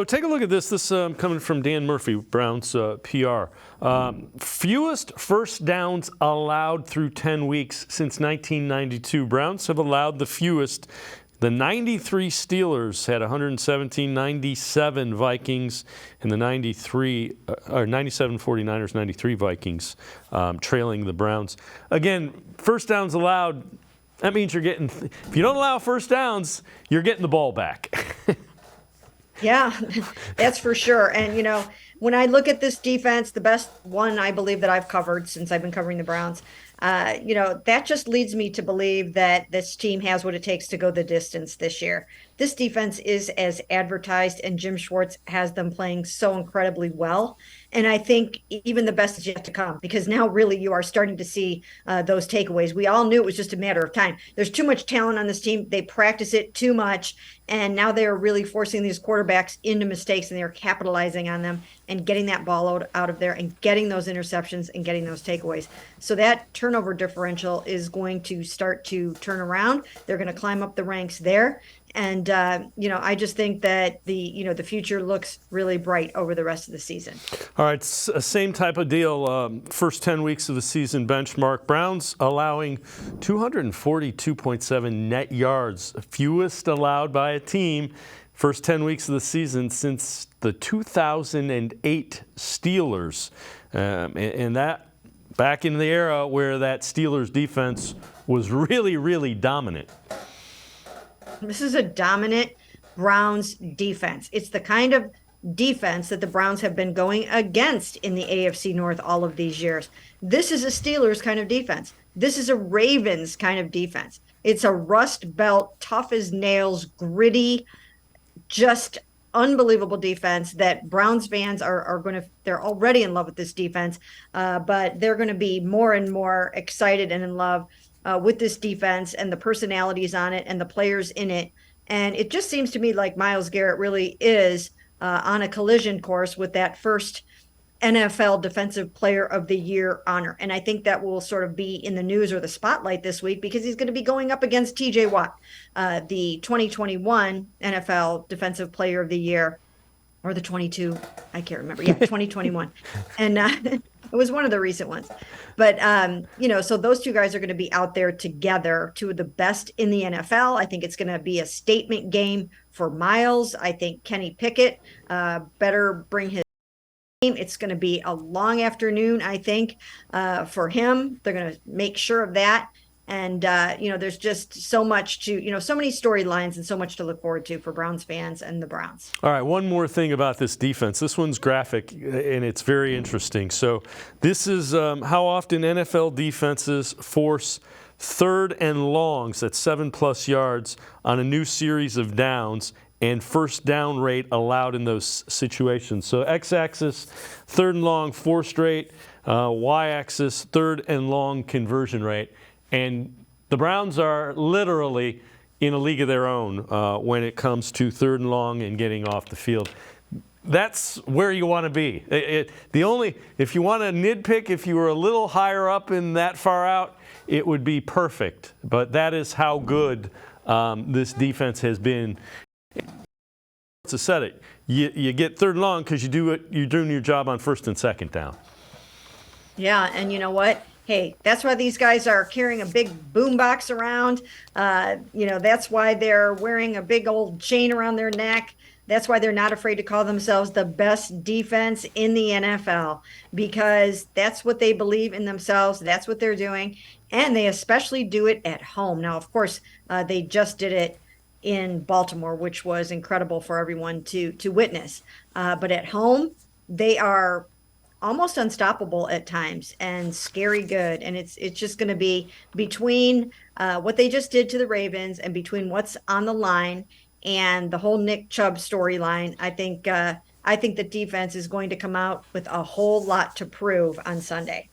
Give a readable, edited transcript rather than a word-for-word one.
So take a look at this. This coming from Dan Murphy, Browns PR. Fewest first downs allowed through 10 weeks since 1992. Browns have allowed the fewest. The 93 Steelers had 117, 97 Vikings, and the 97 49ers, 93 Vikings trailing the Browns. Again, first downs allowed, that means you're getting, if you don't allow first downs, you're getting the ball back. Yeah, that's for sure. And, when I look at this defense, the best one I believe that I've covered since I've been covering the Browns, that just leads me to believe that this team has what it takes to go the distance this year. This defense is as advertised, and Jim Schwartz has them playing so incredibly well. And I think even the best is yet to come, because now really you are starting to see those takeaways. We all knew it was just a matter of time. There's too much talent on this team. They practice it too much. And now they're really forcing these quarterbacks into mistakes, and they're capitalizing on them and getting that ball out of there and getting those interceptions and getting those takeaways. So that turnover differential is going to start to turn around. They're going to climb up the ranks there. And, I just think that the future looks really bright over the rest of the season. All right, same type of deal. First 10 weeks of the season benchmark. Browns allowing 242.7 net yards, fewest allowed by a team. First 10 weeks of the season since the 2008 Steelers. And that back in the era where that Steelers defense was really, really dominant. This is a dominant Browns defense. It's the kind of defense that the Browns have been going against in the AFC North all of these years. This is a Steelers kind of defense. This is a Ravens kind of defense. It's a rust belt, tough as nails, gritty, just unbelievable defense that Browns fans they're already in love with this defense, but they're going to be more and more excited and in love with this defense and the personalities on it and the players in it. And it just seems to me like Myles Garrett really is on a collision course with that first NFL Defensive Player of the Year honor. And I think that will sort of be in the news or the spotlight this week, because he's going to be going up against TJ Watt, the 2021 NFL Defensive Player of the Year, or the 22, I can't remember. Yeah, 2021. And it was one of the recent ones. But, so those two guys are going to be out there together, two of the best in the NFL. I think it's going to be a statement game for Myles. I think Kenny Pickett better bring his team. It's going to be a long afternoon, I think, for him. They're going to make sure of that. And, there's just so much so many storylines and so much to look forward to for Browns fans and the Browns. All right, one more thing about this defense. This one's graphic, and it's very interesting. So this is how often NFL defenses force third and longs at 7+ yards on a new series of downs, and first down rate allowed in those situations. So x-axis, third and long, 4 straight. Y-axis, third and long conversion rate. And the Browns are literally in a league of their own when it comes to third and long and getting off the field. That's where you want to be. If you want to nitpick, if you were a little higher up and that far out, it would be perfect. But that is how good this defense has been. To set it, you get third and long because you're doing your job on first and second down. Yeah, and you know what? Hey, that's why these guys are carrying a big boombox around. That's why they're wearing a big old chain around their neck. That's why they're not afraid to call themselves the best defense in the NFL, because that's what they believe in themselves. That's what they're doing. And they especially do it at home. Now, of course, they just did it in Baltimore, which was incredible for everyone to witness. But at home, they are almost unstoppable at times and scary good. And it's just going to be between what they just did to the Ravens and between what's on the line and the whole Nick Chubb storyline. I think the defense is going to come out with a whole lot to prove on Sunday.